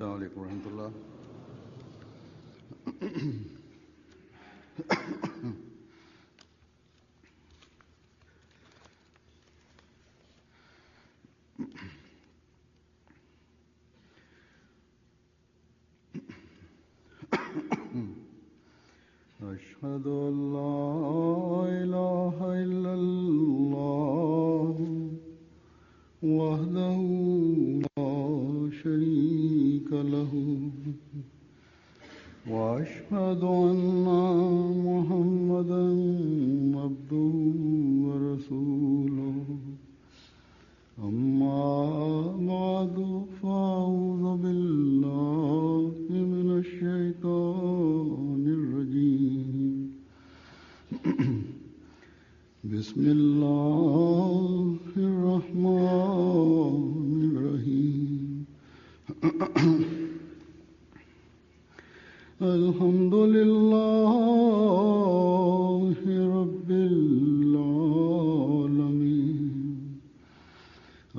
السلام عليكم ورحمة الله. أشهد أن لا إله إلا الله وحده لا شريك له وأشهد أن محمدا عبده ورسوله أما بعد فأعوذ بالله من الشيطان الرجيم بسم الله الرحمن الرحيم الحمد لله رب العالمين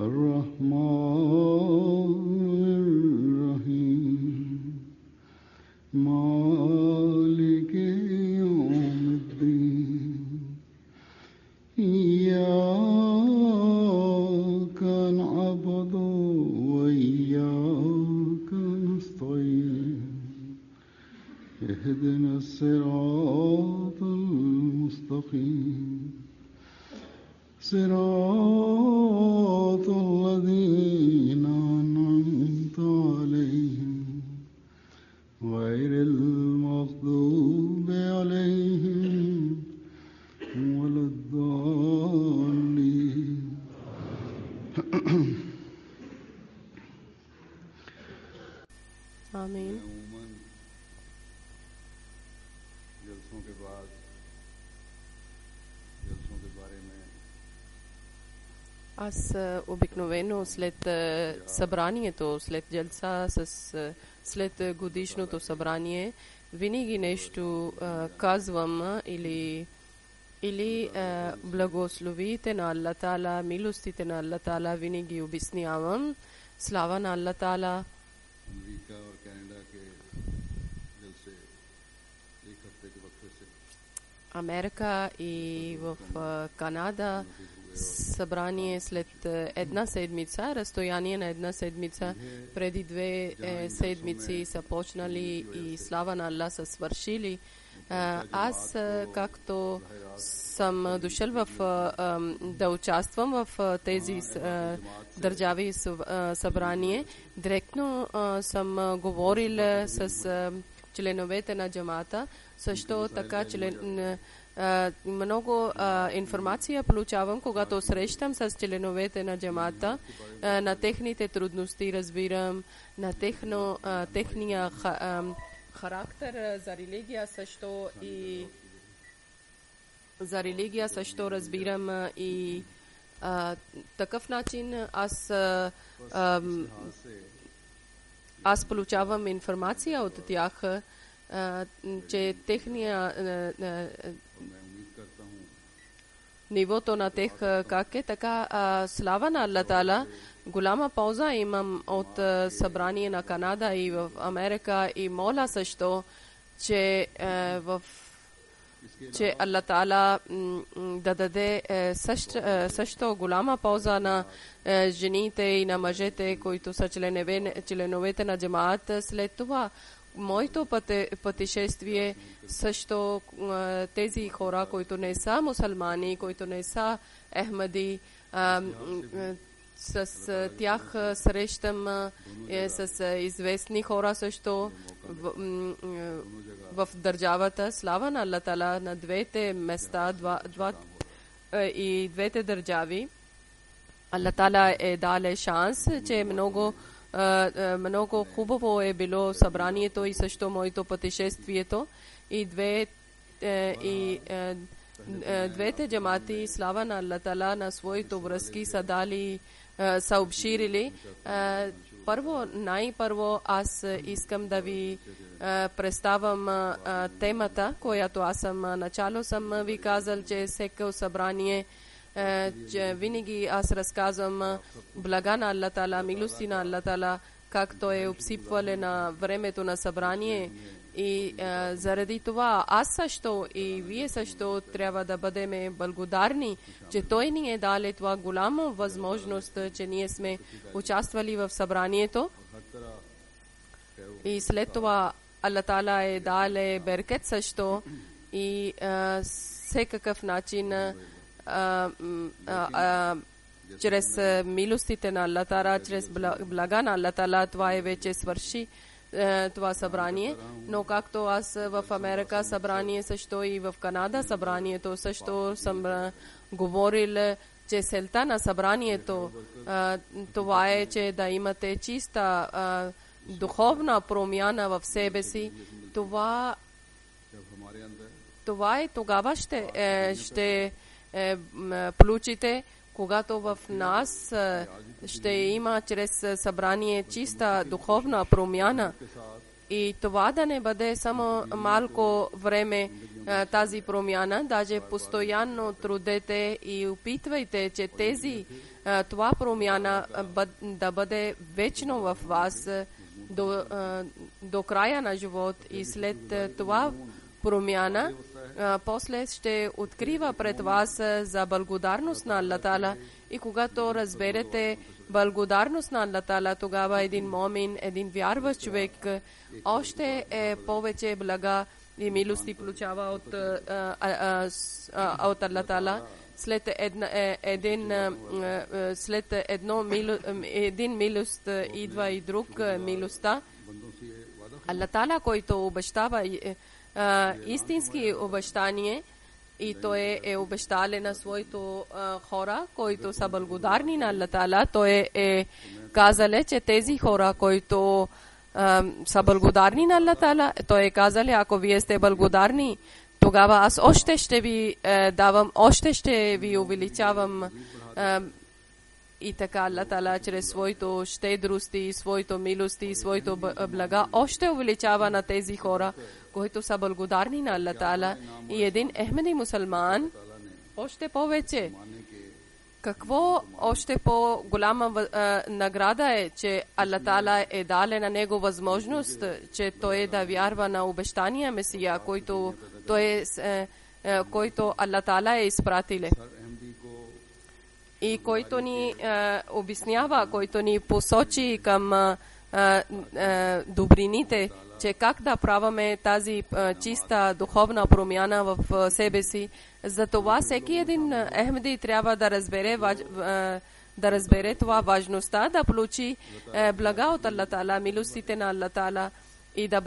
الرحمن الرحيم مالك يوم الدين إياك نعبد وإياك نستعين اهدنا الصراط المستقيم صراط الذين أنعمت عليهم غير المغضوب عليهم ولا الضالين. आमीन. जलसों के बाद जलसों के बारे में Аз обикновено след събранието, след джалса, след годишното събрание, винаги нещо казвам или благословите на Аллах Таала, милостите на Аллах Таала винаги обяснявам. Слава на Аллах Таала. अमेरिका और कनाडा के जलसे एक हफ्ते के वक्फे से Америка и в Канада събрание след една седмица, разстояние на една седмица, преди 2 седмици са почнали и слава на Аллах са свършили. Аз, както съм дошъл да участвам в тези държави събрание, директно съм говорил с членовете на джамата, също така много информация получавам, когато срещам с членовете на джамата, на техните трудности разбирам, на техния характер за религия също разбирам и такъв начин аз получавам информация от тях, че техния нивото на тех как е, така слава на Аллах Таала. Голяма полза имам от събрание на Канада и в Америка и моля също, че Аллах Таала да даде също голяма полза на жените и на мъжете, които са членовете на джамаат. След това моето пътешествие също тези хора, които не са мусулмани, които не са ахмади, с тях срещам с известни хора също в държавата. Слава на Аллах Таала на двете места и двете държави. Аллах Таала е дал шанс, че много хубаво е било събранието и също моето пътешествието и двете джамати, слава на Аллах Таала, на своите връзки са дали, съобщили. Най-първо аз искам да ви представям темата, която аз начало съм ви казал, че всеки събрание че винаги аз разказвам блага на Аллах Таала, милости на Аллах Таала, както е обсипване на времето на събрание. И заради това аз също и вие също трябва да бъдем благодарни, че Той ни е дали това голяма възможност, че ние сме участвали в събранието. И след това Аллах Таала е дали беркет също и всекакъв начин чрез милостите на Аллах Таала, чрез блага на Аллах Таала, това е вече свърши това събрание. Но както аз в Америка събрание също и в Канада събранието също съм говорил, че целта на събранието това е, че да имате чиста духовна промяна в себе си. Това е тогава ще получите, когато в нас ще има чрез събрание чиста духовна промяна. И това да не бъде само малко време тази промяна, даже постоянно трудете и опитвайте, че това промяна да бъде вечно в вас до края на живот. И след това промяна после ще открива пред вас за благодарност на Аллах Таала. И когато разберете благодарност на Аллах Таала, тогава един момин, един вярващ човек още повече блага и милости получава от Аллах Таала. След един милост идва и друг милостта. Аллах Таала, който обещава истински обещание, и Той е обещал на своите хора, които са благодарни на Аллах Таала. Той е казал, че тези хора, които са благодарни на Аллах Таала, Той е казал, ако вие сте благодарни, тогава аз още ще ви давам, още ще ви увеличавам. И така Аллах Таала чрез своето щедрости, своето милости, своето блага още увеличава на тези хора, които са благодарни на Аллах Таала. И един Ахмеди мусулман още повече. Какво още по-голяма награда е, че Аллах Таала е дал на него възможност, че той да вярва на обещания Месия, който Аллах Таала е изпратил. И който ни обяснява, който ни посочи към добрините, че как да праваме тази чиста духовна промяна в себе си. Затова всеки един Ахмеди трябва да разбере това важността, да получи блага от Аллах Таала, милостите на Аллах Таала и да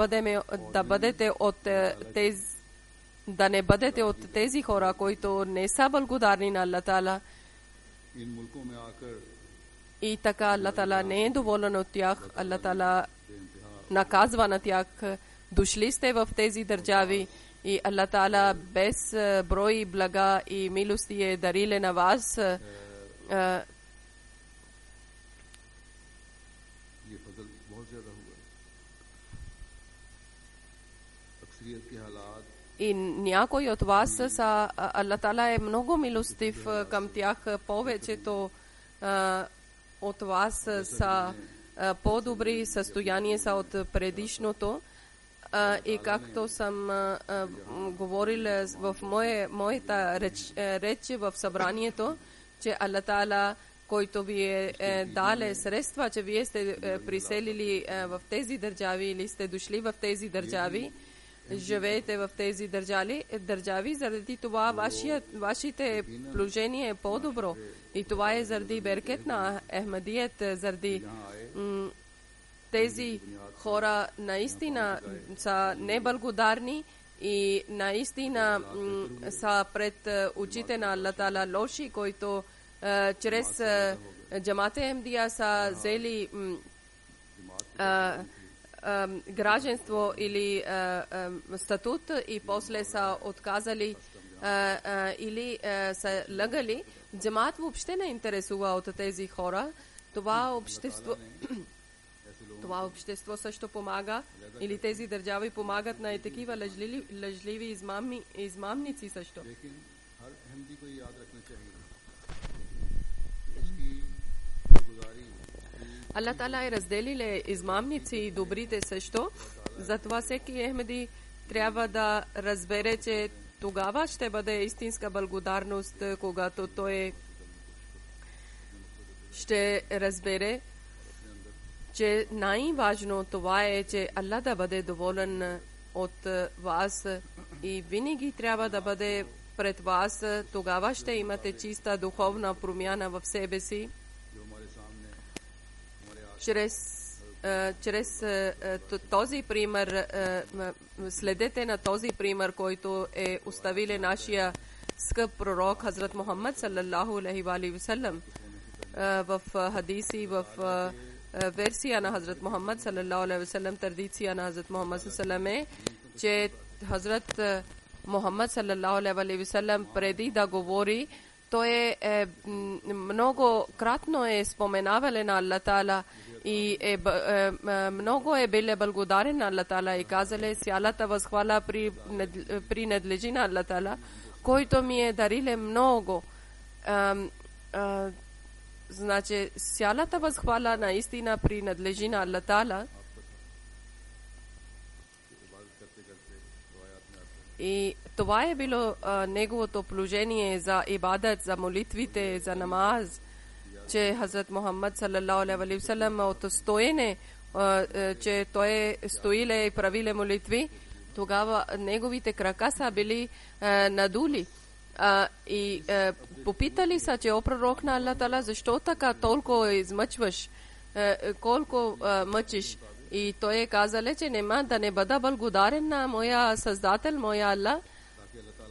не бъдете от тези хора, които не са благодарни на Аллах Таала. И така Аллах Таала не е доволен от тях. Аллах Таала наказва на тях. Дошли сте в тези държави и Аллах Таала без брой блага и милости е дарили на вас. И някой от вас са, Аллах Таала е много милостив към тях. Повечето от вас са по-добри състояния са от предишното. И както съм говорил в моята реч в събранието, че Аллах Таала, който ви е дал средства, че вие сте приселили в тези държави или сте дошли в тези държави, живеете в тези държави, заради това вашите положение е по-добро. И това е заради беркет на Ахмадият, заради тези хора наистина са неблагодарни и наистина са пред очите на Аллах Таала лоши, които чрез джамат Ахмадия са взели гражданство или статут и после са отказали или са лъгали. Джамат въобще не интересува от тези хора. Това общество също помага, или тези държави помагат на такива лъжливи измамници също. Аллах Таала е разделиле измамници и добрите също. Затова всеки Ахмеди трябва да разбере, че тогава ще бъде истинска благодарност, когато той ще разбере, че най-важно това е, че Аллах да бъде доволен от вас и винаги трябва да бъде пред вас. Тогава ще имате чиста духовна промяна в себе си. Чрез този пример, следете на този пример, който е оставили нашия скъп пророк Хазрат Мухаммад саллаллаху алейхи ва саллям в хадиси, в версия на Хазрат Мухаммад саллаллаху алейхи ва саллям, традиция на Хазрат Мухаммад саллаллаху алейхи ва саллям, че Хазрат Мухаммад саллаллаху алейхи ва саллям преди да говори, той много кратно е споменавал на Аллах Таала и много е бил благодарен на Аллах Таала и казал, цялата възхвала принадлежи на Аллах Таала, който ми е дарил много. Значи, цялата възхвала наистина принадлежи на Аллах Таала. И това е било неговото положение за ибадат, за молитвите, за намаз, че Хазрат Мухаммад саллаллаху алейхи ва саллям от стоене, че той стоиле и правиле молитви, тогава неговите крака са били надули. И попитали са, че о пророк на Аллах Таала, защо така толкова измъчваш, колко мъчиш? И той е казал, че нема да не бъда благодарен на моя Създател, моя Аллах.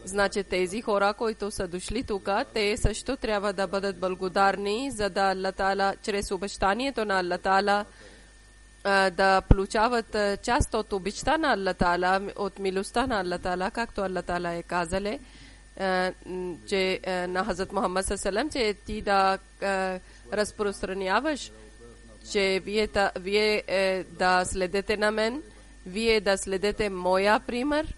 Значи тези хора, които са дошли тук, те също трябва да бъдат благодарни, за да Аллах Таала, чрез обещанието на Аллах Таала, да получават част от обичта на Аллах Таала, от милостта на Аллах Таала, както Аллах Таала е казал, че на Хазрат Мухаммад саллаллаху алейхи ва саллям, че ти да разпространяваш, че вие да следете на мен, вие да следете моя пример,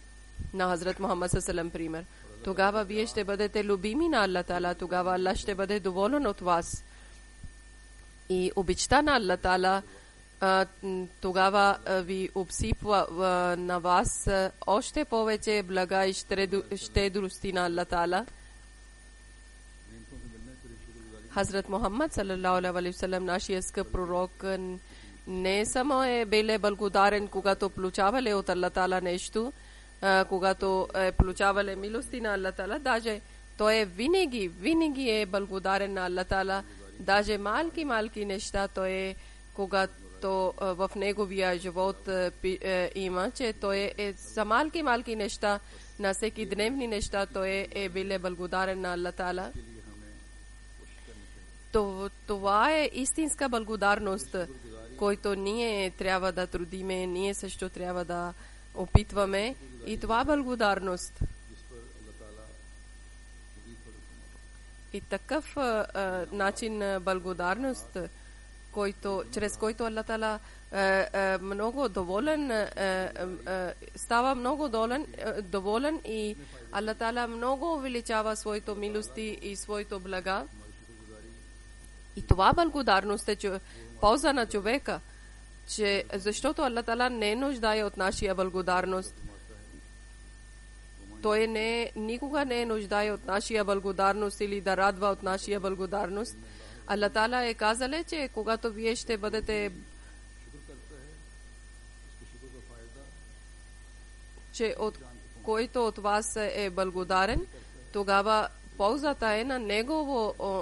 на Хазрат Мухаммад саллаллаху алейхи ва саллям пример. Тогава вие ще бъдете любими на Аллах Таала, тогава Аллах ще бъде доволен от вас. И обичта на Аллах Таала тогава ви обсипва на вас още повече блага и щедрости на Аллах Таала. Хазрат Мухаммад саллаллаху алейхи ва саллям, нашия скъп пророк, не само е бил благодарен, когато получавали от Аллах Таала нещо, когато получавали милости на Аллах Таала, даже той е винаги е благодарен на Аллах Таала, даже малки неща той когато в неговия живот има, че той е за малки неща, на всеки дневни неща, той е бил благодарен на Аллах Таала. Това е истинска благодарност, който ние трябва да трудиме, ние също трябва да опитваме. И това благодарност. И такъв начин благодарност, чрез който Аллах Таала много доволен, става много доволен и Аллах Таала много увеличава своето милости и своето блага. И това благодарност е полза на човека, че защото Аллах Таала не нуждае от нашия благодарност. Той никога не нуждае от нашия благодарност или да радва от нашия благодарност. Аллах Таала е казал, че когато вие ще бъдете, че от който от вас е благодарен, тогава ползата е на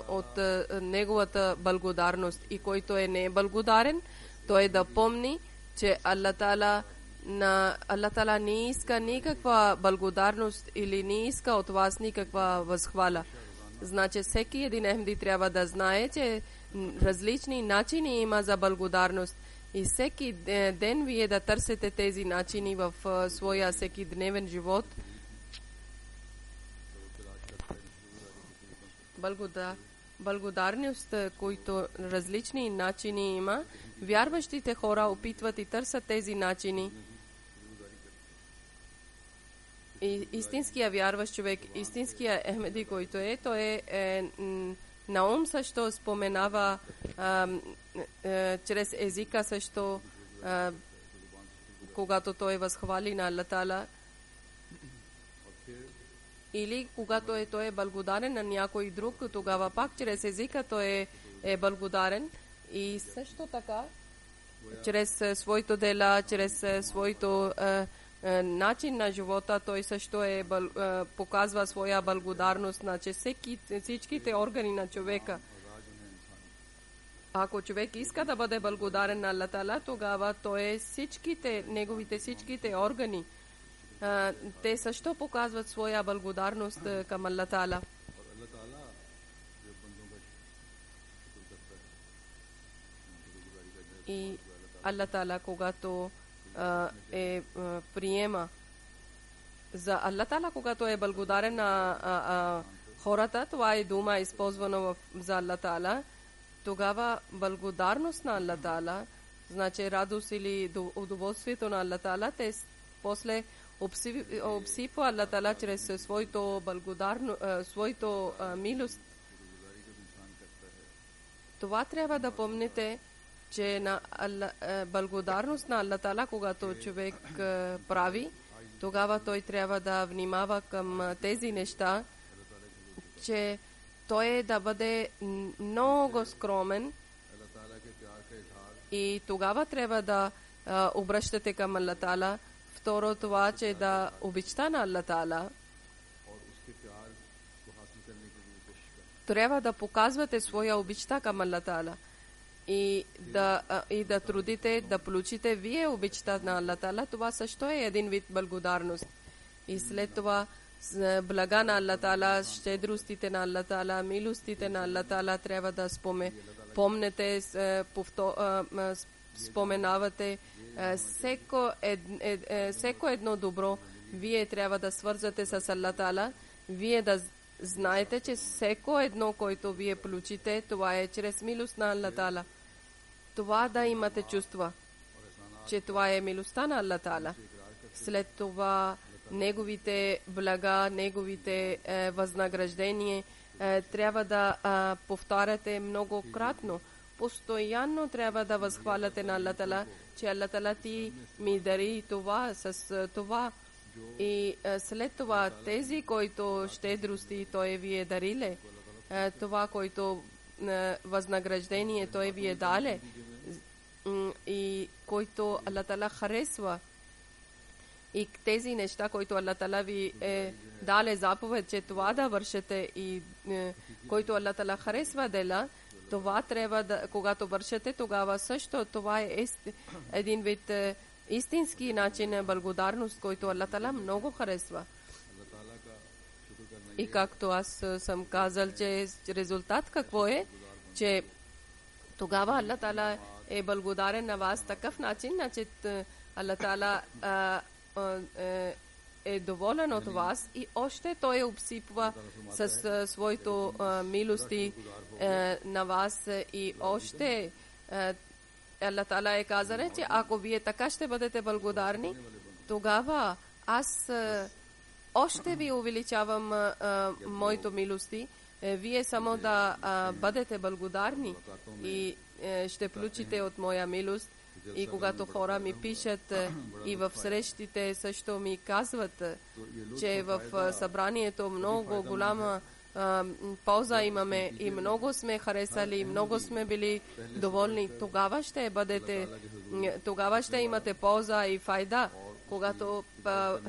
от неговата благодарност. И който е неблагодарен, той да помни, че Аллах Таала не иска никаква благодарност или не иска от вас никаква възхвала. Значи всеки един Ахмеди трябва да знае, че различни начини има за благодарност. И всеки ден вие да търсите тези начини в своя всеки дневен живот. Благодарност, които различни начини има. Вярващите хора опитват и търсят тези начини. И истинския вярващ човек, истинския Ахмеди, който той Наум също споменава чрез езика също, когато той възхвали на Аллах Таала, или когато той е благодарен на някой друг, тогава пак чрез езика той е благодарен. И също така чрез своето дела, чрез своето начин на живота, той също показва своя благодарност на всичките органи на човека. Ако човек иска да бъде благодарен на Аллах Таала, тогава той неговите всичките органи, те също показват своя благодарност към Аллах Таала. И Аллах Таала, когато приема за Аллах Таала, когато е благодарен на хората, това е дума използвана за Аллах Таала, тогава благодарност на Аллах Таала, значи радост или удоволствието на Аллах Таала, те после обсипва Аллах Таала чрез своето милост. Това трябва да помните, че на благодарност на Аллах Таала, когато човек прави, тогава той трябва да внимава към тези неща, че той да бъде много скромен, и тогава трябва да обръщате към Аллах Таала. Второ, това, че да обичта на Аллах Таала, трябва да показвате своя обичта към Аллах Таала и да трудите да получите вие обичта на Аллах Таала. Това също е един вид благодарност. И след това блага на Аллах Таала, щедростите на Аллах Таала, милостите на Аллах Таала трябва да помнете, споменавате. Всеко едно добро вие трябва да свързвате с Аллах Таала. Вие да знаете, че всеко едно, което вие получите, това е чрез милост на Аллах Таала. Това да имате чувства, че това е милостта на Аллах Таала. След това неговите блага, неговите възнаграждения трябва да повтаряте многократно. Постоянно трябва да възхваляте на Аллах Таала, че Аллах Таала ти ми дари това с това. И след това тези, които щедрости той ви е дариле, това, който възнаграждение той ви е дале, и който Аллах Таала харесва, и тези неща, които Аллах Таала ви е дале заповед, че това да вършите, и който Аллах Таала харесва дела, това трябва да, когато вършите, тогава също това е един вид истински начин на благодарност, който Аллах Таала много харесва. И както аз съм казал, че резултат какво е, че тогава Аллах Таала е благодарен на вас такъв начин, че Аллах Таала е доволен от вас и още той обсипва с своето милости на вас, и още Аллах Таала е казал, че ако вие така ще бъдете благодарни, тогава аз още ви увеличавам моето милости. Вие само да бъдете благодарни и ще получите от моя милост. И когато хора ми пишат и в срещите също ми казват, че в събранието много голяма полза имаме и много сме харесали, и много сме били доволни, тогава ще имате полза и файда, когато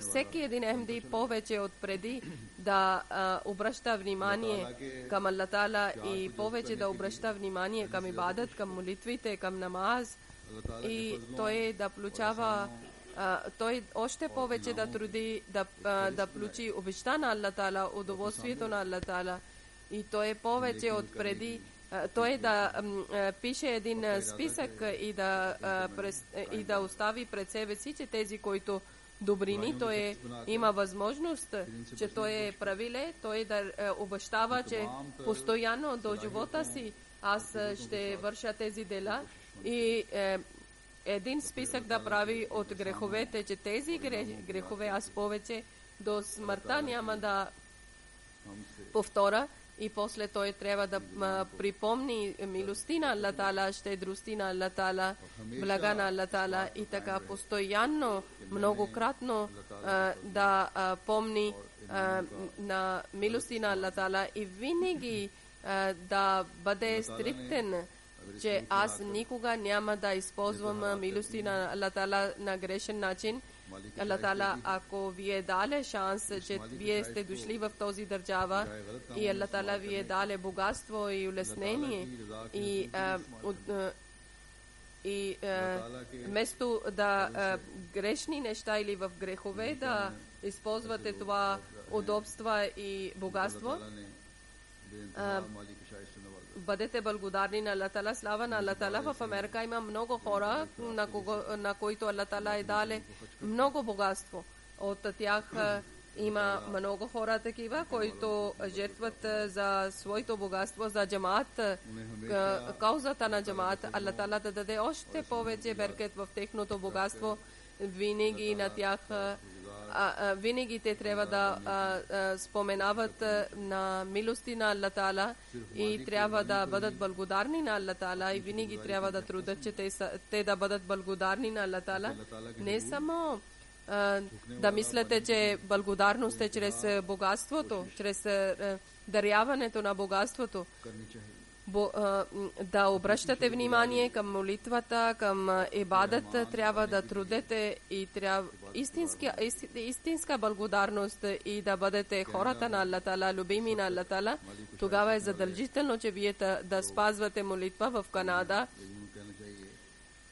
всеки един МД повече от преди да обръща внимание към Аллах Таала и повече да обръща внимание към ибадат, към молитвите, към намаз, и той да получава, той още повече да труди да получи обичта на Аллах Таала, удоволствието на Аллах Таала, и той е повече от преди, той да пише един списък и да остави пред себе си, че тези, които добрини, той има възможност, че той е правиле, той да обещава, че постоянно до живота си аз ще върша тези дела, и един списък да прави от греховете, че тези грехове аз повече до смъртта няма да повторя, и после той трябва да припомни милости на Аллах Таала, щедрости на Аллах Таала, блага на Аллах Таала и така постоянно, многократно да помни на милости на Аллах Таала и винаги да бъде стриктен, че аз никога няма да използвам милости на Аллах Таала на грешен начин. Аллах Таала, ако вие дали шанс, че вие сте дошли в този държава и Аллах Таала вие дали богатство и улеснение и вместо да грешни неща или в грехове да използвате това удобства и богатство, бъдете благодарни на Аллах Таала, слава на Аллах Таала. В Америка има много хора, на които Аллах Таала е дали много богатство. От тях има много хора такива, които жертват за своето богатство, за джамаат, каузата на джамаат. Аллах Таала да даде още повече беркет в техното богатство. Винаги на тях винаги те трябва да споменават на милости на Аллах Таала и трябва да бъдат благодарни на Аллах Таала и винаги трябва да трудят, че те да бъдат благодарни на Аллах Таала. Не само да мислите, че благодарност е чрез богатството, чрез даряването на богатството. Да обръщате внимание към молитвата, към ибадат, трябва да трудете и трябва истинска благодарност и да бъдете хората на Аллах Таала, любими на Аллах Таала. Тогава е задължително, че вие да спазвате молитва. В Канада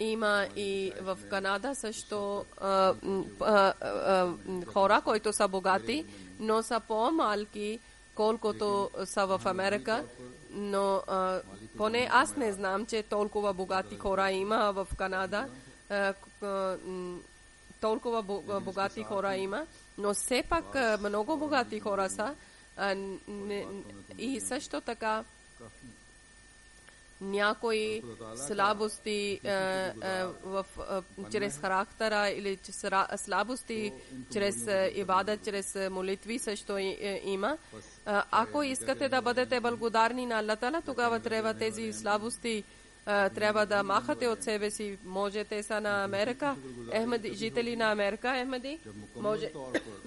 има и в Канада също хора, които са богати, но са по-малки, колкото са в Америка. Но поне аз не знам, че толкова богати хора има в Канада. Толкова богати хора има, но все пак много богати хора са. И също така някои слабости чрез характера или слабости чрез ибадат, чрез молитви също има. Ако искате да бъдете благодарни на Аллах Таала, тогава трябва тези слабости трябва да махате от себе си. Можете са на Америка, жители на Америка, може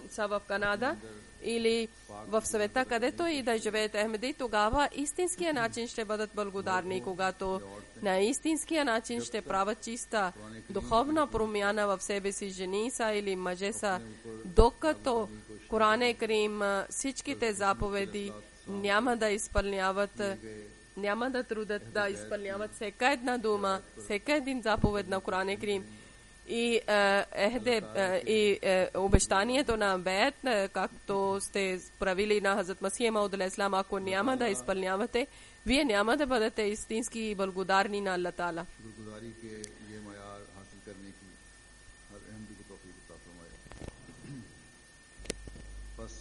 са в Канада или в света, където и да живеете Ахмеди, тогава истинския начин ще бъдат благодарни, когато на истинския начин ще правят чиста духовна промяна в себе си, жени са или мъже са, докато Коран Карим всичките заповеди няма да изпълняват, няма да трудят да изпълняват всяка една дума, всяка един заповед на Коран Карим. И обещанието на бед, както сте правили на Хазрат Масих Мауд алейхи салам, ако няма да изпълнявате, вие няма да бъдете истински благодарни на Аллах Таала.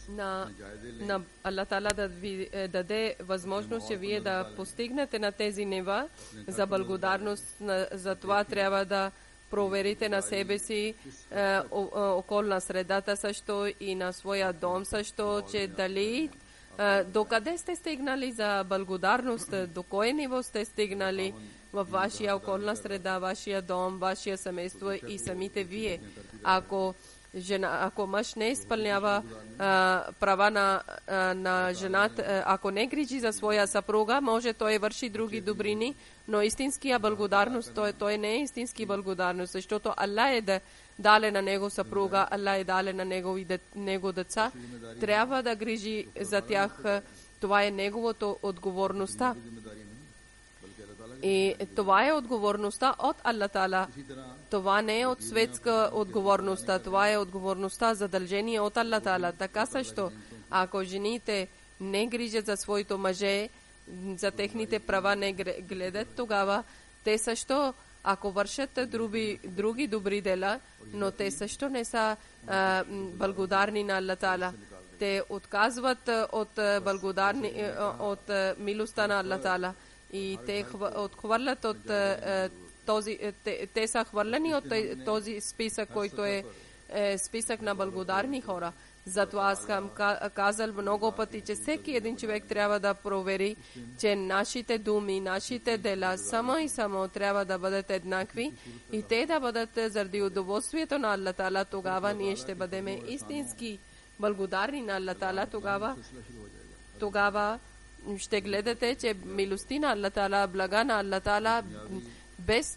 На Аллах Таала да ви даде възможност, че вие да постигнете на тези нива за благодарност. За това трябва да проверите на себе си, околна средата също и на своя дом също, че дали докъде сте стигнали за благодарност, до кое ниво сте стигнали във вашия околна среда, вашия дом, вашия семейство и самите вие. Ако мъж не изпълнява права на жената, ако не грижи за своя съпруга, може той върши други добрини, но истинския благодарност, той не е истински благодарност, защото Аллах е дале на него съпруга, Аллах е дале на него деца, трябва да грижи за тях, това е неговото отговорността. И това е отговорността от Аллах Таала. Това не е от светска отговорността, това е отговорността, задължение от Аллах Таала. Така също, ако жените не грижат за своето мъже, за техните права не гледат, тогава те също, ако вършат други добри дела, но те също не са благодарни на Аллах Таала. Те отказват от милостта на Аллах Таала. И те отхвърлят от те са хвърлени от този списък, който е списък на благодарни хора. Затова аз съм казал много пъти, че всеки един човек трябва да провери, че нашите думи, нашите дела само и само трябва да бъдат еднакви и те да бъдат заради удоволствието на Аллах Таала. Тогава ние ще бъдем истински благодарни на Аллах Таала. Тогава ще гледате, че милости на Аллах Таала, блага на Аллах Таала, без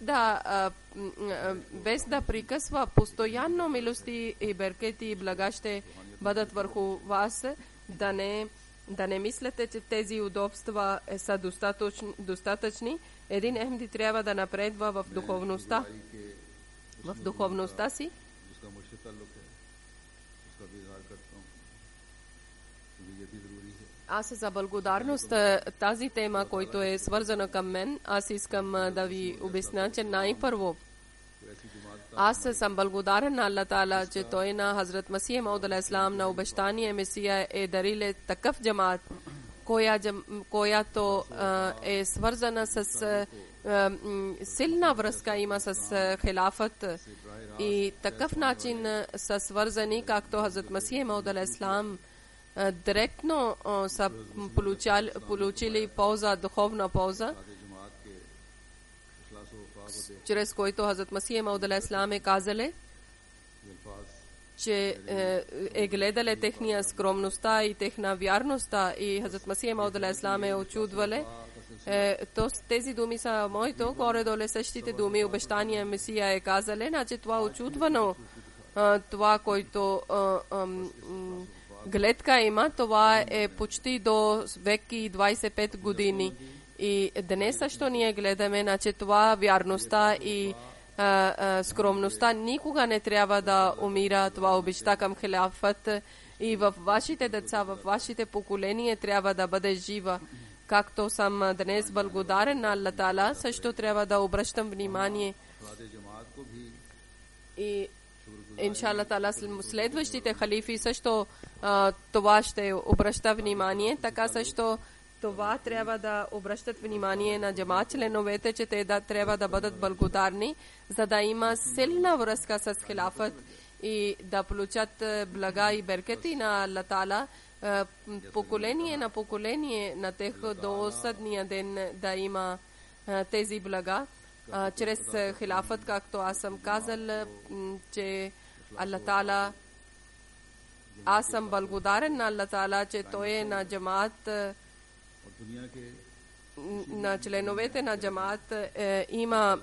да прекъсва, постоянно милости и беркети и блага ще бъдат върху вас. Да не мислите, че тези удобства са достатъчни. Един Ахмади трябва да напредва в духовността. В духовността си. Аз за благодарност тази тема, която е свързана към мен, аз искам да ви обясня, че най-първо аз съм благодарен на Аллах Таала, че той на Хазрат Масих Мауд алейхиссалам на обещание Месия е дарил такъв джамаат, която е свързана с силна връзка има с хилафът и такъв начин са свързани, както Хазрат Масих Мауд алейхиссалам директно са получили полза, духовна полза, чрез който Хазрат Масих Мауд алейхиссалам е казали, че е гледали техния скромността и техна вярността и Хазрат Масих Мауд алейхиссалам е очудвали. Тези думи са моето, горе-долу същите думи, обещания Месия е казали, значи това очудвано, това, който гледка има, това е почти до век и 25 години. И днес също ние гледаме, значи това вярността и скромността никога не трябва да умира, това обичта към хилафът и във вашите деца, във вашите поколения трябва да бъде жива. Както съм днес благодарен на Аллах Таала, също трябва да обръщам внимание и иншалла Таала следващите халифи също това ще обръща внимание, така също това трябва да обръщат внимание на джамаат членовете, че те трябва да бъдат благодарни, за да има силна връзка с хилафът и да получат блага и беркети на Аллах Таала, поколение на тех до съдния ден да има тези блага чрез хилафът, както аз съм казал, че Аллах Таала, аз съм благодарен на Аллах Таала, че той е на джамаат, на членовете на джамаат има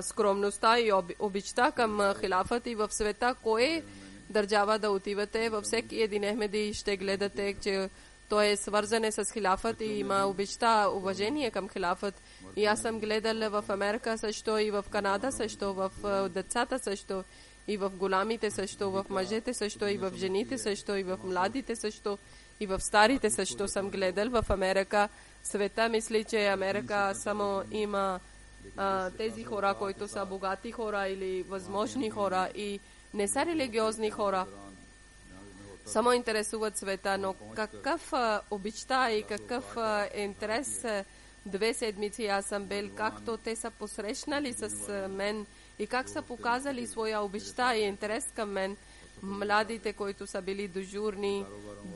скромността и обичта към хилафът и в света, кое държава да отивате, във всеки един Ахмади ще гледате, че той е свързан с хилафът и има обичта, уважение към хилафът. И аз съм гледал в Америка също и в Канада също, в децата също, и в голямите също, в мъжете също, и в жените също, и в младите също, и в старите също съм гледал. В Америка света мисли, че Америка само има тези хора, които са богати хора или възможни хора и не са религиозни хора. Само интересуват света, но какъв обичта и какъв интерес 2 седмици аз съм бил, както те са посрещнали с мен и как са показали своя обичта и интерес към мен. Младите, които са били дежурни,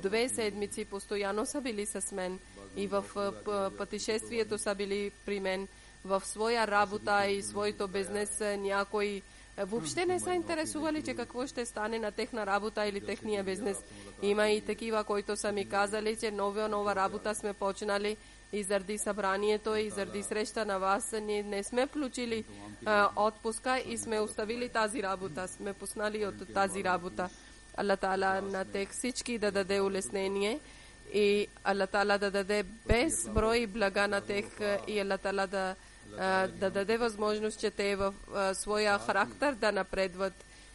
2 седмици постоянно са били с мен и в пътешествието са били при мен, в своя работа и своето бизнес. Някои въобще не са интересували, че какво ще стане на техна работа или техния бизнес. Има и такива, които са ми казали, че нова работа сме почнали и заради събранието и заради среща на вас ние не сме получили отпуска и сме оставили тази работа, сме пуснали от тази работа. Аллах Таала на тех всички да даде улеснение и Аллах Таала да даде безброй блага на тех и Аллах Таала да даде възможност, че те в своя характер да напредват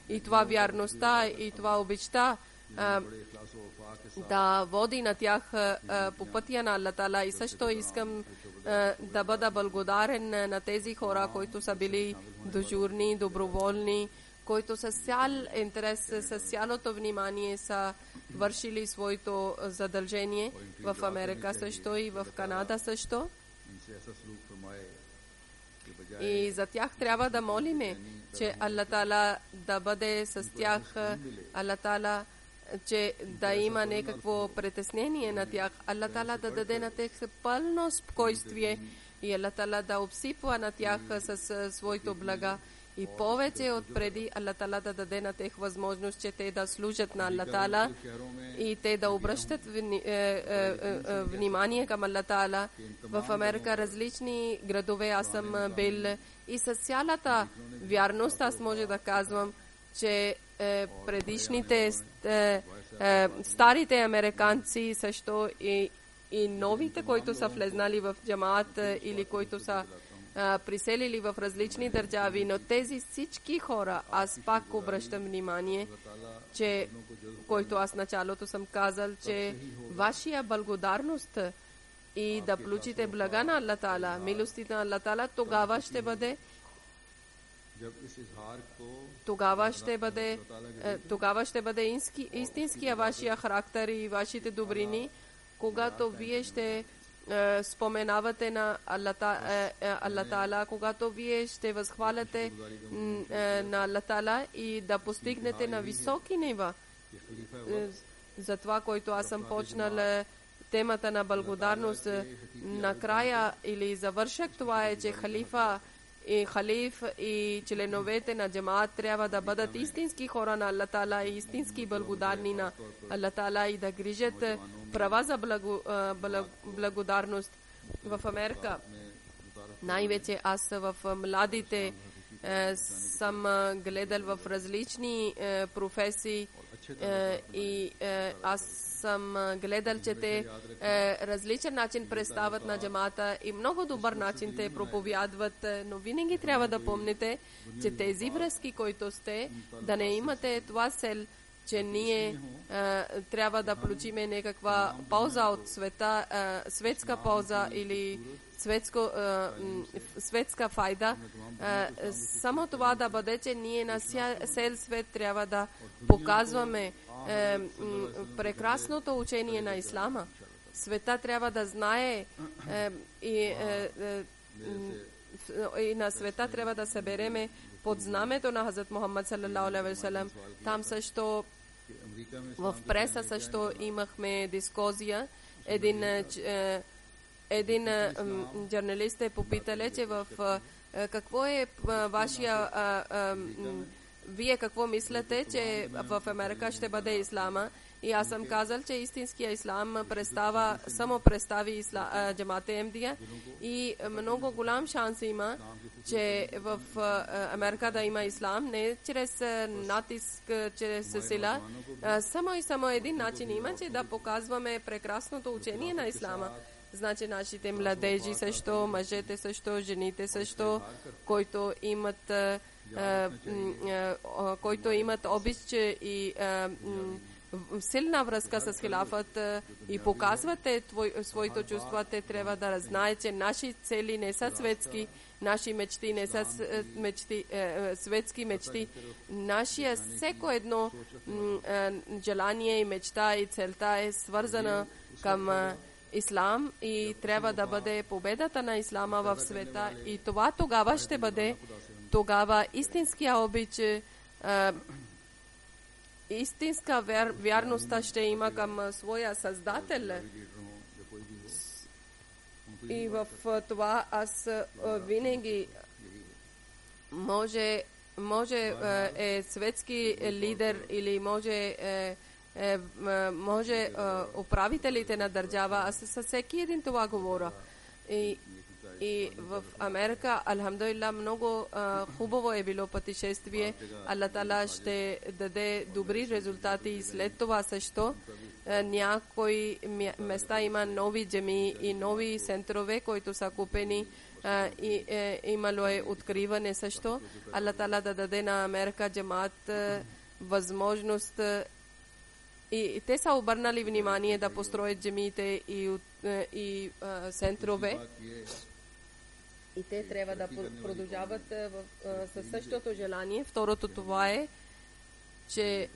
и това вярността и това обичта да води на тях по пътя на Аллах Таала. И също искам да бъда благодарен на тези хора, които са били дежурни, доброволни, които с цял интерес, с цялото внимание са вършили своето задължение в Америка също и в Канада също. И за тях трябва да молиме, че Аллах Таала да бъде с тях, Аллах Таала че да има някакво притеснение на тях. Алла Тала да даде на тях пълно спокойствие и Алла Тала да обсипва на тях с своето блага. И повече от преди Алла Тала да даде на тях възможност, че те да служат на Алла Тала и те да обръщат внимание към Алла Тала. В Америка различни градове аз съм бил и с цялата вярност аз може да казвам, че предишните старите американци също и новите, които са влезнали в джамаат или които са приселили в различни държави, но тези всички хора, аз пак обръщам внимание, че, който аз началото съм казал, че вашия благодарност и да получите блага на Алла Тала, милостите на Алла Тала, тогава ще бъде истинския вашия характер и вашите добрини, когато вие ще споменавате на Алла Тала, когато вие ще възхваляте на Алла Тала и да постигнете на високи нива. За това, което аз съм почнал темата на благодарност, накрая или завършък, това е, че халиф и членовете на джамаат трябва да бъдат истински хора на Алла Тала и истински благодарни на Алла Тала и да грижат права за благодарност. В Америка най-вече аз в младите съм гледал в различни професии и аз съм гледал, че те различен начин представят на джамата и много добър начин те проповядват, но винаги трябва да помните, че тези връзки, които сте, да не имате това цел, че ние трябва да получиме някаква полза от света, светска полза или светска файда. Само това да бъде, че ние на цял свет трябва да показваме прекрасното учение на Ислама. Света трябва да знае и на света трябва да събереме под знамето на Хазрат Мухаммад саллалаху алейхи ва саллям. Там също в преса също имахме дискусия. Един журналист е попитал, че какво е вашия вие какво мислите, че в Америка ще бъде ислама? И аз съм казал, че истинския ислам представи джамаат Ахмадия и много голям шанс има, че в Америка да има ислам, не чрез натиск, чрез сила. Само един начин има, че да показваме прекрасното учение на ислама. Значи нашите младежи също, мъжете също, жените също, които имат обич и силна връзка с хилафът и показвате своите чувства, те трябва да знаят, че наши цели не са светски, наши мечти не са светски мечти. Нашия всеко едно желание и мечта и целта е свързана към Ислам и трябва да бъде победата на Ислама в света и това тогава ще бъде истинския обич, истинска вярността ще има към своя Създател. И в това аз винаги може светски лидер или може управителите на държава, аз със всеки един това говоря. И в Америка, алхамдулилlah, много хубаво е било пътешествие. Алла Тала ще даде добри резултати и след това също някои места има нови джами и нови центрове, които са купени и имало е откриване също. Алла Тала да даде на Америка джамаат възможност и те са обърнали внимание да построят джамиите и центрове. И те трябва да продължават със същото желание. Второто това е, че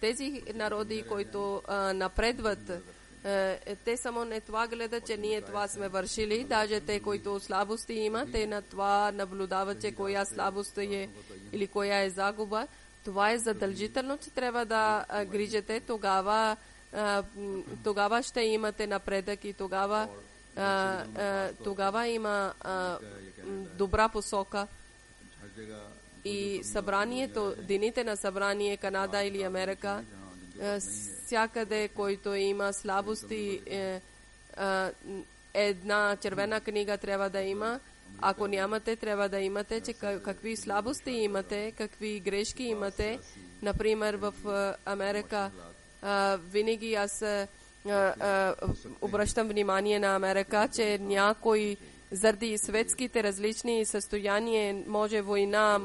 тези народи, които напредват, те само не това гледат, че ние това сме вършили. Даже те, които слабости имат, те на това наблюдават, че коя слабост е или коя е загуба. това е задължително, че трябва да грижите, тогава ще имате напредък и тогава има добра посока. हर जगह И събранието, дените на събрание Канада или Америка, всякъде, който има слабости, една червена книга трябва да има. Ако нямате, трябва да имате, че какви слабости имате, какви грешки имате. Например, в Америка, винаги аз обръщам внимание на Америка, че някой заради светските различни състояния, може война,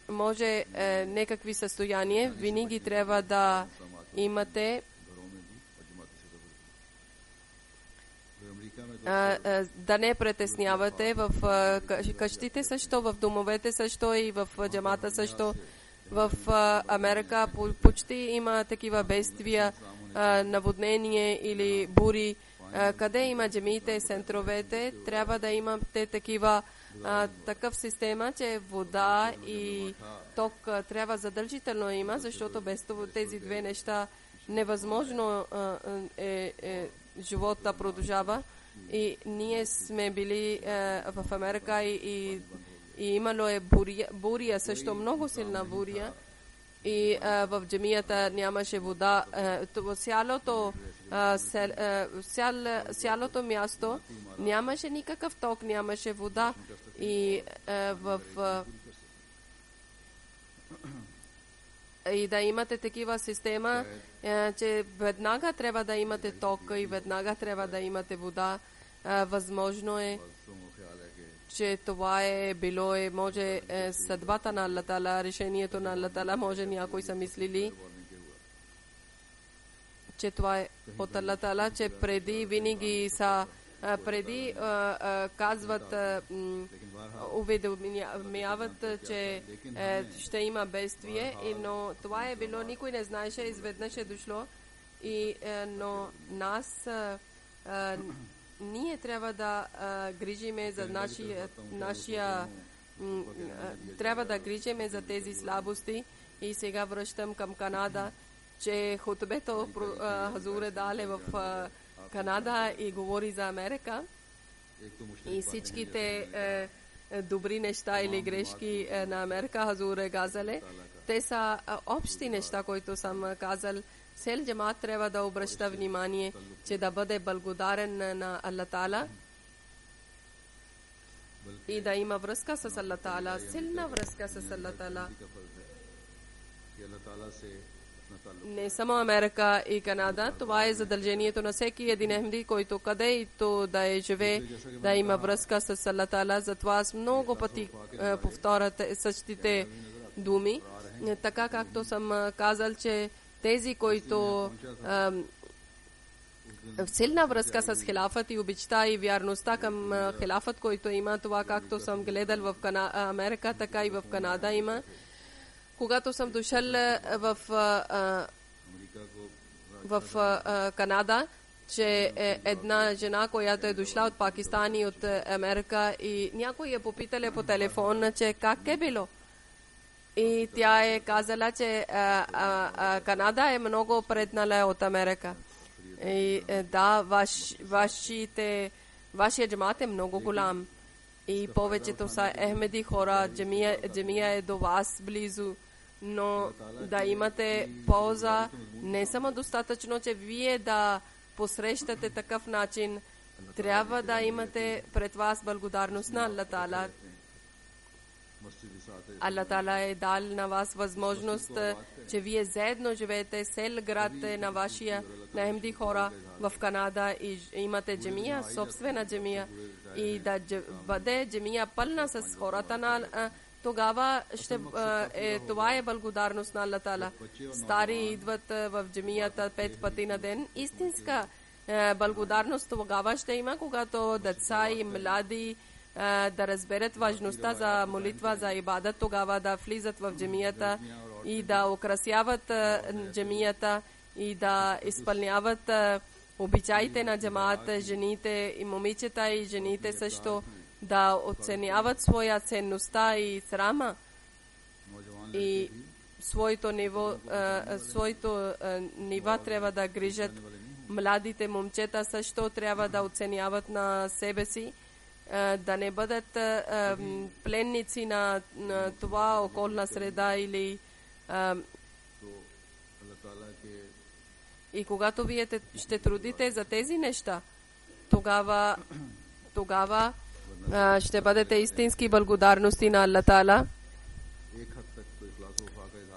може някакви състояния, винаги трябва да имате да не притеснявате в къщите също, в домовете също и в джамата също. В Америка почти има такива бедствия, наводнение или бури. Къде има джамиите, центровете, трябва да имате такъв система, че вода и ток трябва задължително има, защото без тези две неща невъзможно живота продължава. И ние сме били в Америка и имало е буря, също много силна буря. И в джамията нямаше вода. Цялото място нямаше никакъв ток, нямаше вода. И и да имате такива система, че веднага трябва да имате ток и веднага трябва да имате вода. Възможно е, че това е било, може съдбата на Аллах Таала, решението на Аллах Таала, може някои са мислили, че това е от Аллах Таала, че преди винаги са казват, уведомяват, че ще има бедствие, но това е било, никой не знаеше, изведнъж е дошло, но ние трябва да грижиме за трябва да грижиме за тези слабости. И сега връщам към Канада, че хутбето Хазур Дале в Канада и говори за Америка и всичките добри неща или грешки на Америка Хазур казале. Те са общи неща, които съм казал. Цел джамат трябва да обръща внимание, че да бъде благодарен на Аллах Таала и да има връзка с Аллах Таала, силна връзка с Аллах Таала. Не само Америка и Канада, това е задължението на всеки един ахмеди, който където да живее, да има връзка с Аллах Таала. Затова аз много пъти повторят същите думи, така както съм казал, че тези, които силна връзка с хилафът и обичта и вярността към хилафът, който има, това както съм гледал в Америка, така и в Канада има. Когато съм дошъл в Канада, че една жена, която е дошла от Пакистан и от Америка, и някой я попитали по телефона, че как е било. И тя е казала, че Канада е много преднала от Америка. И да, вашия джамат е много голям. И повечето са ахмеди хора, джамия е до вас близо. Но да имате полза, не само достатъчно, че вие да посрещате такъв начин, трябва да имате пред вас благодарност на Аллах Таала. Аллах Таала е дал на вас възможност, че вие заедно живеете, сел град на вашия ахмеди хора в Канада и имате джамия, собствена джамия, и да бъде джамия пълна с хората на тогава това е благодарност на Аллах Таала. Стари идват в джамията 5 пъти на ден. Истинска благодарност тогава ще има, когато деца и млади да разберат важността за молитва, за ибадат, тогава да влизат в джамията и да украсяват джамията и да изпълняват обичаите на джамаата, жените и момичета и жените също да оценяват своя ценността и срама и своето нива трябва да грижат. Младите момчета също трябва да оценяват на себе си, да не бъдат пленници на това околна среда или и когато вие ще трудите за тези неща, тогава ще бъдете истински благодарности на Аллах Таала.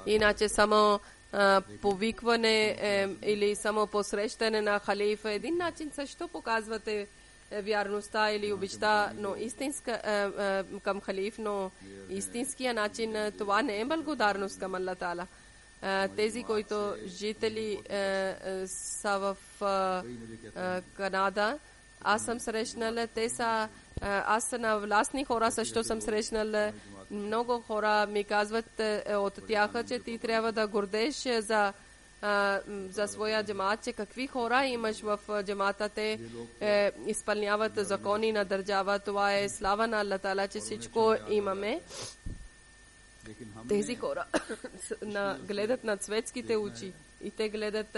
Иначе само повикване или само посрещане на халифа един начин също показвате вярността или обичта, но към халиф, но истинския начин това не е благодарност към Аллах Таала. Тези, които жители са в Канада, аз съм срещнала, аз на властни хора също съм срещнала. Много хора ми казват от тях, че ти трябва да гордееш за своя джамаат, че какви хора имаш в джамаата, те изпълняват закони на държава. Това е слава на Аллах Таала, че всичко имаме. Тези хора гледат на светските очи и те гледат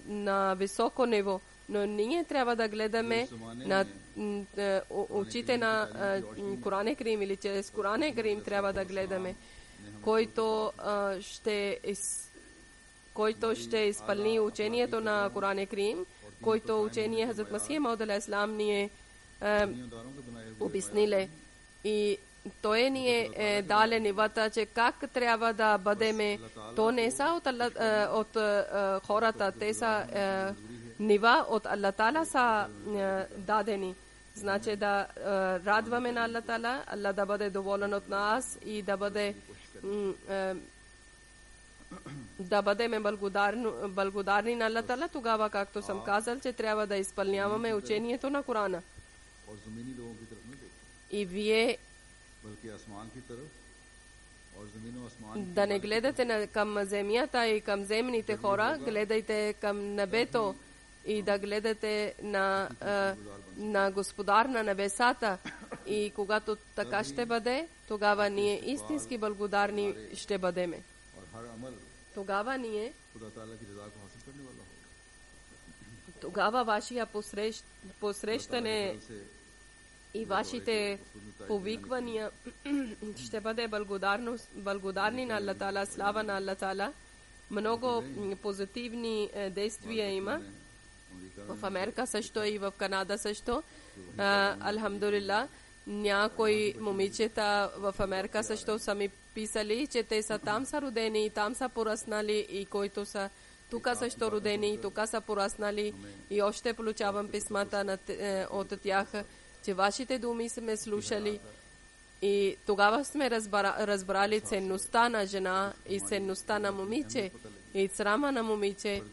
на високо ниво. Но ние трябва да гледаме на очите на Коран Карим, или чрез Коран Карим трябва да гледаме, който ще изпълни учението на Коран Карим, който учение Хазрат Масих Мауд алейхи салам ни е обяснили. И той ни е даде нивата, че как трябва да бъдеме. То не са от хората, те са нива от Аллах Таала са дадени. Значи да радваме на Аллах Таала, Аллах да бъде доволен от нас и да бъдем благодарни на Аллах Таала. Тогава, както съм казал, че трябва да изпълняваме учението на Корана. И вие да не гледате към земята и към земните хора, гледайте към небето и да гледате на Господар на небесата. И когато така ще бъде, тогава ние истински благодарни ще бъдеме. Тогава вашия посрещане и вашите повиквания ще бъде благодарни на Аллах Таала, слава на Аллах Таала. Много позитивни действия има. В Америка също и в Канада също. Алхамдулилlah. Някои момичета в Америка също са ми писали, че те са там са родени и там са пораснали, и които са тук също родени и тук са пораснали. И още получавам писмата от тях, че вашите думи сме слушали. И тогава сме разбрали ценността на жена и ценността на момиче и срама на момиче.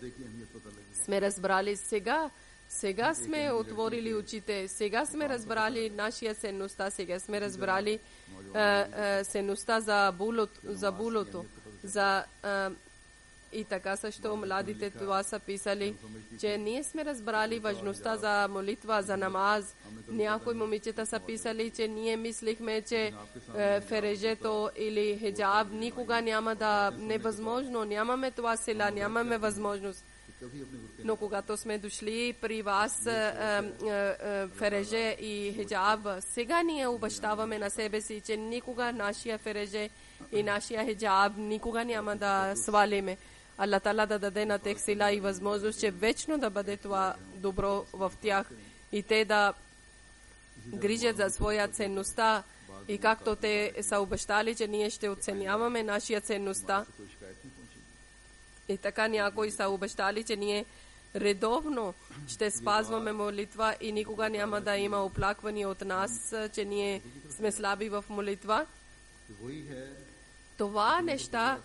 Сме разбрали сега сме отворили очите, сега сме разбрали нашия ценността, сега сме разбрали ценността за булото. И така също младите това са писали, че ние сме разбрали важността за молитва, за намаз. Някои момичета са писали, че ние мислихме, че фережето или хиджаб никога няма да невъзможно, нямаме това сила, нямаме възможност. Но когато сме дошли при вас фереже и хиджаб, сега ние обещаваме на себе си, че никога нашия фереже и нашия хиджаб никога няма да свалиме. Аллах Таала да даде на тях сила и възможност, че вечно да бъде това добро в тях и те да грижат за своя ценността. И както те са обещали, че ние ще оценяваме нашия ценността. И така някои са обещали, че ние редовно ще спазваме молитва и никога няма да има оплаквания от нас, че ние сме слаби в молитва. Това неща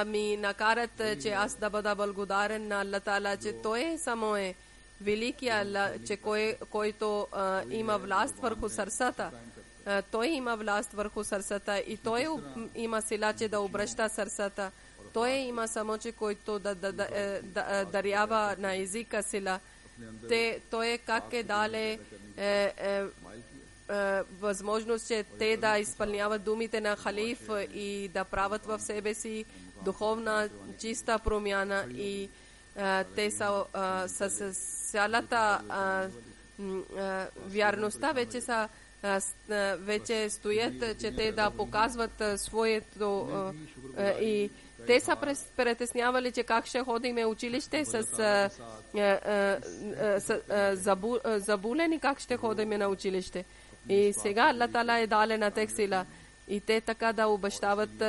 ми накарат, че аз да бъда благодарен на Аллах Таала, че Той само е великия Аллах, че който има власт върху сърцата. Той има власт върху сърцата и Той има сила, че да обръща сърцата. Той има само, че който да дарява на езика сила. Той как е дале възможност, че те да изпълняват думите на халиф и да правят в себе си духовна чиста промяна и те са с цялата вярността вече стоят, че те да показват своето и те са притеснявали, че как ще ходиме училище с забулени, как ще ходиме на училище. И сега Аллах Таала е дале на тексила. И те така да обещават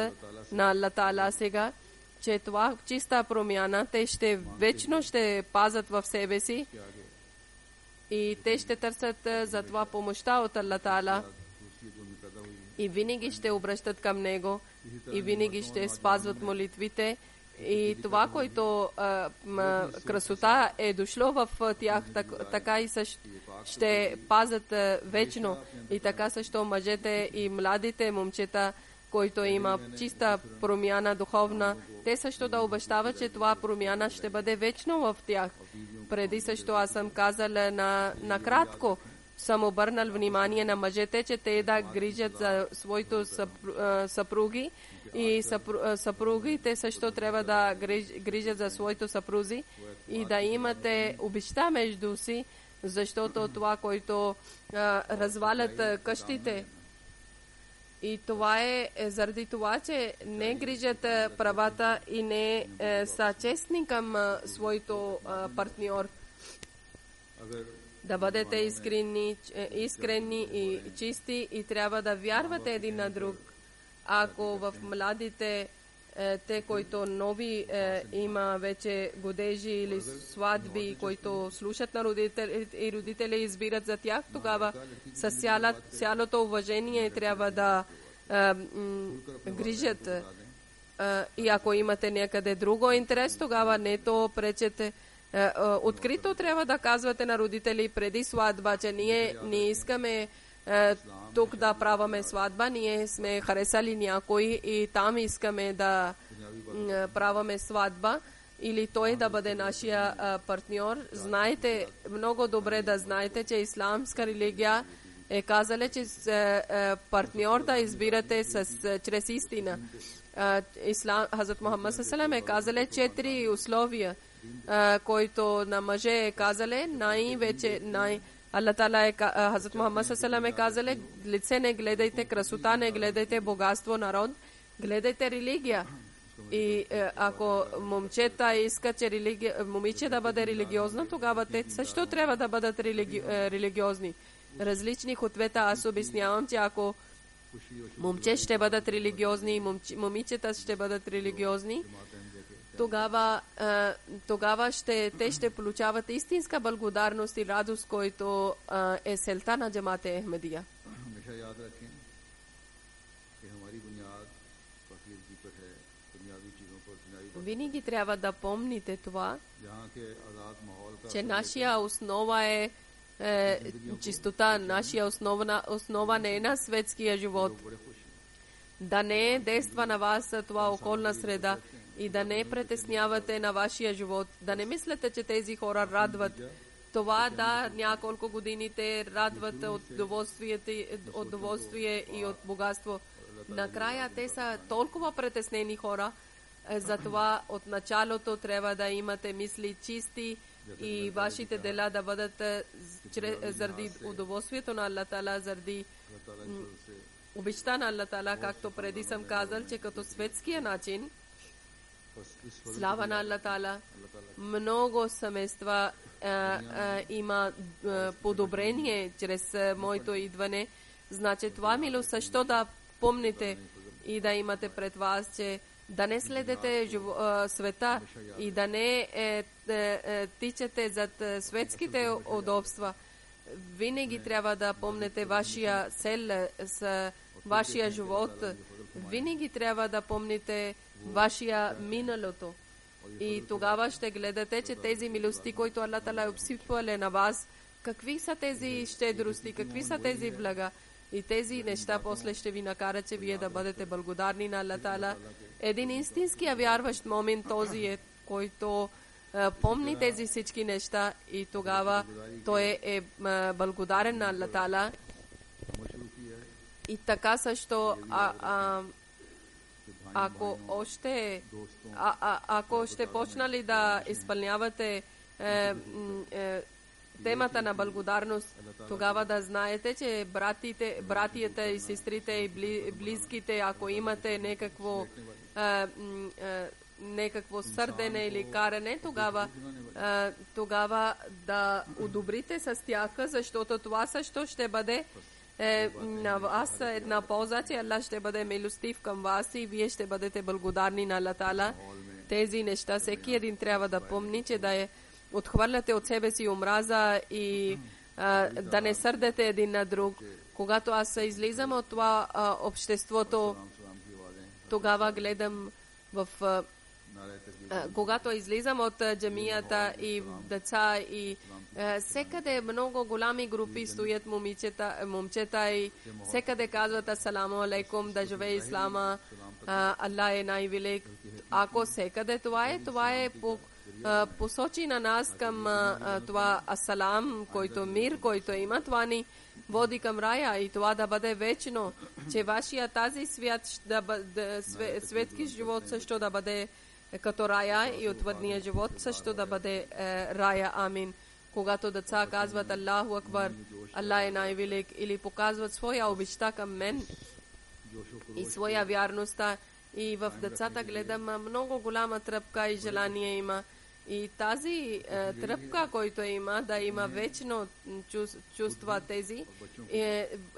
на Аллах Таала сега, че това чиста промяна, те ще вечно ще пазят в себе си и те ще търсят за това помощта от Аллах Таала и винаги ще обръщат към Него и винаги ще спазват молитвите и това, което красота е дошло в тях, така и също ще пазят вечно и така също мъжете и младите момчета, който има чиста промяна духовна, те също да обещават, че това промяна ще бъде вечно в тях. Преди също аз съм казала накратко, съм обърнал внимание на мъжете, че те да грижат за своите съпруги и съпругите също трябва да грижат за своите съпрузи и да имате обичта между си, защото това, което развалят къщите, и това е заради това, че не грижат правата и не са честни към своето партньор. Да бъдете искрени и чисти и трябва да вярвате един на друг. Ако в младите, те, които нови има вече годежи или сватби, които слушат на родителите и родители избират за тях, тогава с цялото уважение трябва да грижат. И ако имате някъде друго интерес, тогава не то пречете. Открито трябва да казвате на родители преди сватба, че ние не искаме тук да праваме сватба, ние сме харесали някой и там искаме да праваме сватба или той да бъде нашия партньор. Знаете, много добре да знаете, че исламска религия е казала, че партньор да избирате чрез истина. Хазрат Мухаммад салам е казал 4 условия, които на мъже е казал най-вече Аллах Таала Хазрат Мухаммад салам е казал: лице не гледайте, красота не гледайте, богатство, народ, гледайте религия. И ако момчета искат, че момиче да бъде религиозна, тогава те също трябва да бъдат религиозни. Различни хответа аз обяснявам, че ако момче ще бъдат религиозни и момичета ще бъдат религиозни, тогава те ще получават истинска благодарност и радост, който е целта на джамат Ахмадия. Винаги трябва да помните това, че нашия основа е чистота, нашия основа не е на светския живот. Да не действа на вас това околна среда и да не притеснявате на вашия живот. Да не мислите, че тези хора радват. Това да няколко години те радват от удоволствие и от богатство. Накрая те са толкова притеснени хора, затова от началото трябва да имате мисли чисти и вашите дела да бъдат заради удоволствието на Аллах Таала, заради обичта на Аллах Таала, както преди съм казал, че като светския начин, слава на Аллах Таала, много семейства има подобрение чрез моето идване. Значи това милост също да помните и да имате пред вас, че да не следете света и да не тичате зад светските удобства. Винаги трябва да помните вашия цел с вашия живот. Винаги трябва да помните вашия миналото. И тогава ще гледате, че тези милости, които Аллах Таала е обсипвал на вас, какви са тези щедрости, какви са тези блага. И тези неща после ще ви накарат, че вие да бъдете благодарни на Аллах Таала. Един истинския вярващ момент този е, който помни тези всички неща и тогава той е благодарен на Аллах Таала. И така също, कि भाई ако още, दोस्तों ако ще почнали да изпълнявате темата на благодарност, тогава да знаете, че братията и сестрите и близките, ако имате някакво сърдене или каране, тогава да одобрите с тях, защото това също ще бъде на вас една полза, че Аллах ще бъде милостив към вас и вие ще бъдете благодарни на Аллах Таала. Тези неща всеки един трябва да помни, че да отхвърляте от себе си омраза и да не сърдете един на друг. Когато аз излизам от това обществото, тогава гледам когато излизам от джамията и деца и всекъде много голями групи стоят момчета и всекъде казват асаламу алейкум, да живее ислама, Аллах е най-велик. Ако всекъде това е посочи на нас към това асалам, който мир, който има, това ни води към рая и това да бъде вечно, че вашия тази светски живот също да бъде като рая и отвъдния живот също да бъде рая. Амин. Когато деца казват Аллаху Акбар, Аллах е най-велик, или показват своя обичта към мен и своя вярността, и в децата гледам много голяма тръпка и желание има. И тази тръпка, който има, да има вечно чувства тези,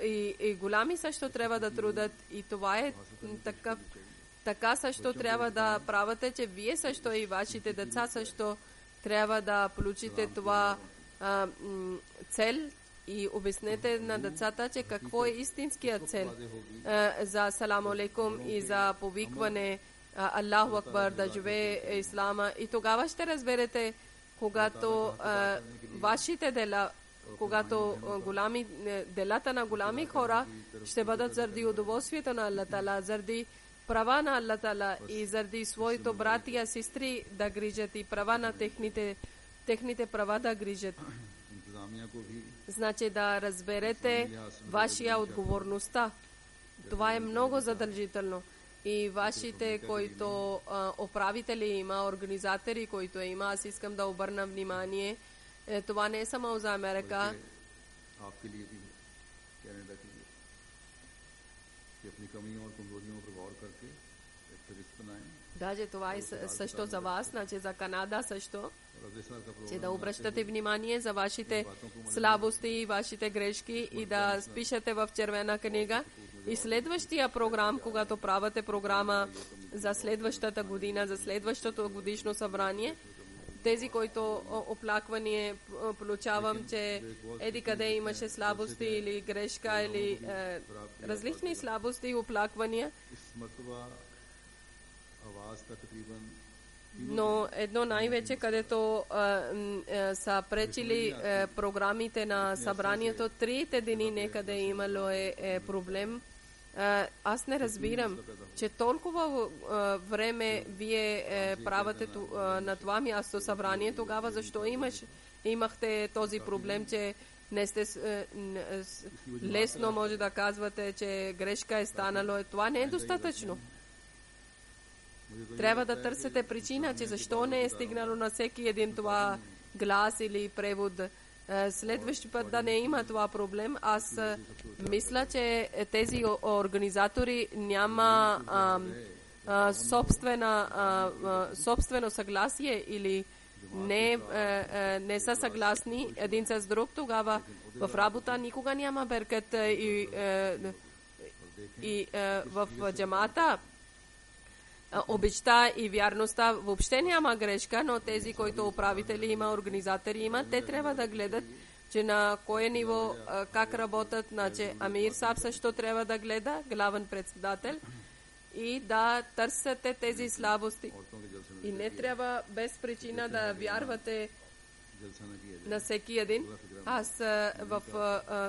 и голями също трябва да трудат, и това е такъв. Така също трябва да правите, че вие също и вашите деца също трябва да получите това цел и обяснете на децата, че какво е истинския цел за саламу алейкум и за повикване Аллаху Акбар, да живее ислама. И тогава ще разберете, когато вашите дела, когато делата на голями хора ще бъдат заради удоволствието на Аллах Таала, заради права на Аллах Таала и заради своите братия и сестри да грижат и права на техните права да грижат. Значи да разберете вашия отговорността. Това е много задължително. И вашите, които управители има, организатори, които има, аз искам да обърна внимание, това не е само за Америка. Даже това е също за вас, значи за Канада също, че да обръщате внимание за вашите слабости и вашите грешки и да спишете в червена книга. И следващия програм, когато правите програма за следващата година, за следващото годишно събрание, тези, които оплакване получавам, че еди къде имаше слабости или грешка или различни слабости и оплаквания, но едно най-вече, където са пречили програмите на събранието, 3 дни некъде имало проблем. Аз не разбирам, че толкова време вие правите на това място събрание, тогава защо имахте този проблем, че не сте лесно може да казвате, че грешка е станало. Това не е достатъчно. Трябва да търсите причина, че защо не е стигнало на всеки един това глас или превод. Следващия път да не има това проблем. Аз мисля, че тези организатори няма собствено съгласие или не са съгласни един с друг, тогава в работа никога няма беркет и в джамата обичта и вярността въобще няма грешка, но тези, които управители има, организатори има, те трябва да гледат, че на кое ниво как работят, значи Амир Саб също трябва да гледа, главен председател, и да търсите тези слабости. И не трябва без причина да вярвате на всеки един. Аз в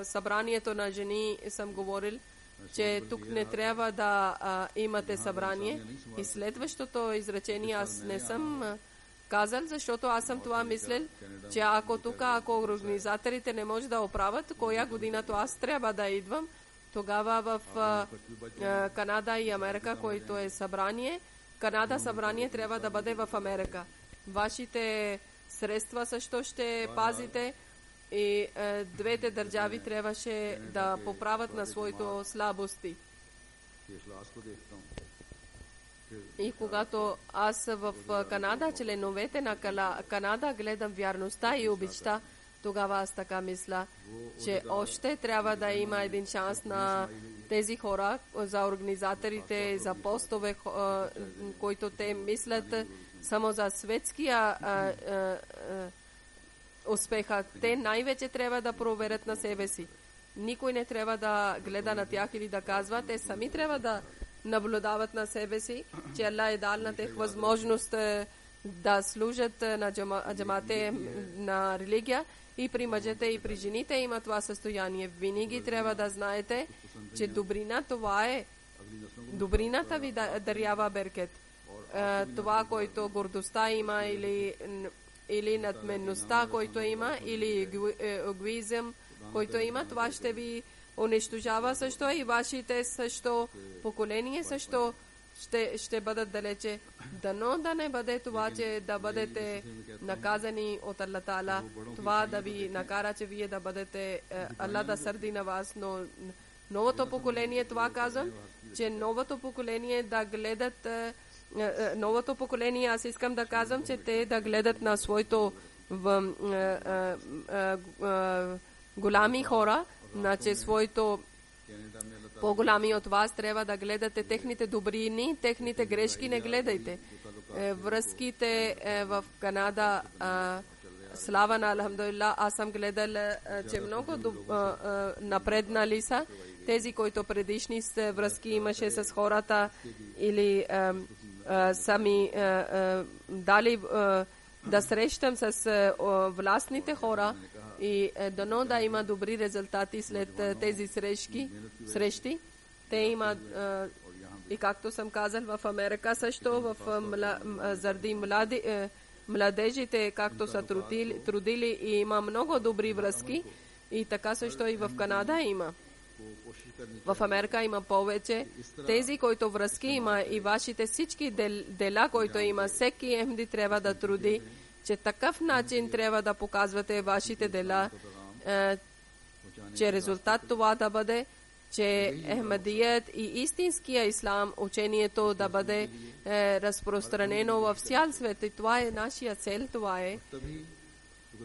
събранието на жени съм говорил, че тук не трябва да имате събрание. И следващото изречение аз не съм казал, защото аз съм това мислил, че ако организаторите не може да оправят, коя година то аз трябва да идвам, Тогава в Канада и Америка, който е събрание, Канада събрание трябва да бъде в Америка. Вашите средства също ще пазите и двете държави трябваше да поправят на своите слабости. И когато аз в Канада, членовете на Канада гледам вярността и обичта, тогава аз така мисля, че още трябва да има един шанс на тези хора, за организаторите, за постове, които те мислят само за светския успеха. Те най-вече трябва да проверят на себе си. Никой не трябва да гледа на тях или да казва. Те сами трябва да наблюдават на себе си, че Аллах е дал на тях възможност да служат на джамате на религия. И при мъжете, и при жените има това състояние. Винаги трябва да знаете, че добрина това е. Добрината ви дарява беркет. Това, който гордостта има, или надменността, който има, или егоизъм, който има, това ще ви унищожава също и вашите също поколения също ще бъдат далече. Дано да не бъде това, че да бъдете наказани от Аллах Таала, това да ви накара, че вие да бъдете, Аллах да сърди на вас, но новото поколение, това казвам, че новото поколение да гледат, новото поколение, аз искам да казвам, че те да гледат на своето голями хора, значи своето по-голями от вас трябва да гледате техните добрини, техните грешки не гледайте. Връзките в Канада, слава на Алхамдулилlah, аз съм гледал, че много напреднали са тези, които предишни връзки имаше с хората или сами дали да срещам с властните хора и дано да има добри резултати след тези срещи. Те имат, и както съм казал, в Америка също, заради младежите, както са трудили и има много добри връзки, и така също и в Канада има. В Америка има повече. Тези, които връзки има и вашите всички дела, които има, всеки Ахмади трябва да труди, че такъв начин трябва да показвате вашите дела, че резултат това да бъде, че Ахмадият и истинския ислам, учението да бъде разпространено в цял свет. И това е нашия цел, това е,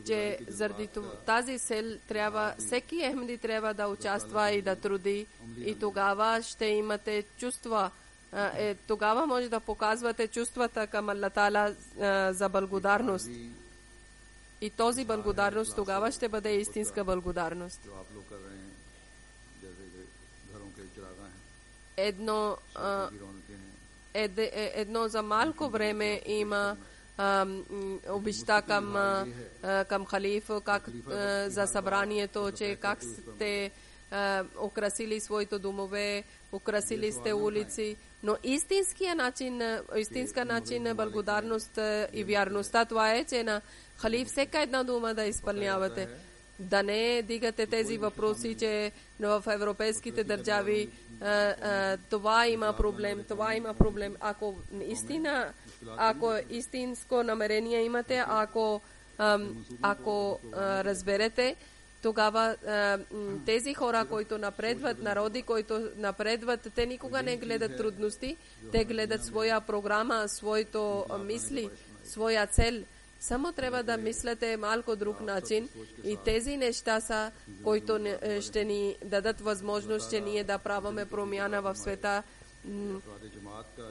че заради тази цел трябва, всеки Ахмади трябва да участва и да труди, и тогава ще имате чувства. Тогава може да показвате чувствата към Аллах Таала за благодарност. И този благодарност тогава ще бъде истинска благодарност. Едно за малко време има обичта към халифа, как за събранието, че как сте украсили своите домове, украсили сте улици, но истинска начин на благодарност и вярността, това е, че на халиф всяка една дума да изпълнявате. Да не дигате тези въпроси, че в европейските държави това има проблем. Ако истинско намерение имате, ако разберете, тогава тези хора, които напредват, народи, които напредват, те никога не гледат трудности, те гледат своя програма, своето мисли, своя цел. Само трябва да мислите малко друг начин и тези неща са, които ще ни дадат възможност, че ние да правиме промяна в света.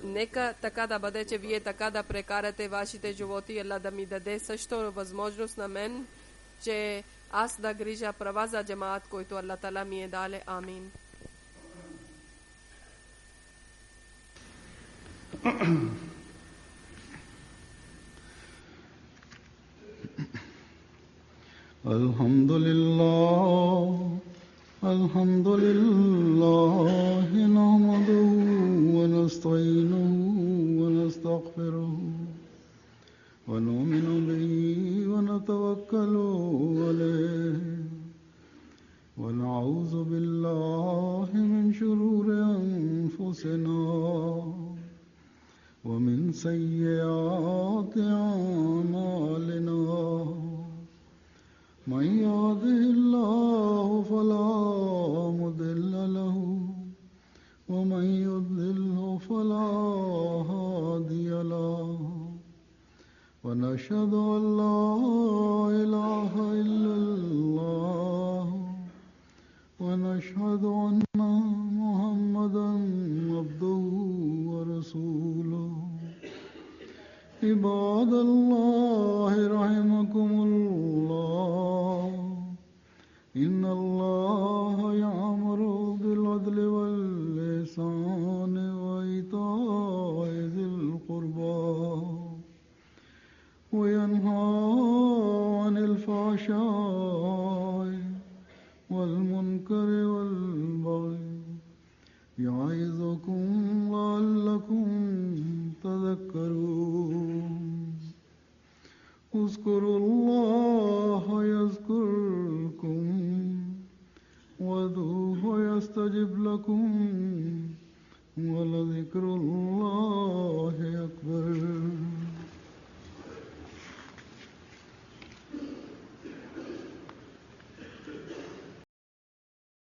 Нека така да бъде, че вие така да прекарате вашите животи, Аллах да ми даде също възможност на мен, че аз да грижа права за джамаат, който Аллах Таала ми е дале. Амин. Alhamdulillah, nahmaduhu wa nasta'inuhu wa nastaghfiruhu wa nu'minu bihi wa natawakkalu alayhi wa na'udhu billahi سيئات أعمالنا من يهده الله فلا مضل له ومن يضلله فلا هادي له ونشهد أن لا إله إلا الله ونشهد أن محمدا عبده ورسوله عباد الله رحمكم الله إن الله يأمر بالعدل والإحسان وإيتاء ذي القربى وينهى عن الفحشاء والمنكر والبغي يعظكم لعلكم تذكرون اذكروا الله يذكركم وادعوه يستجب لكم ولذكر الله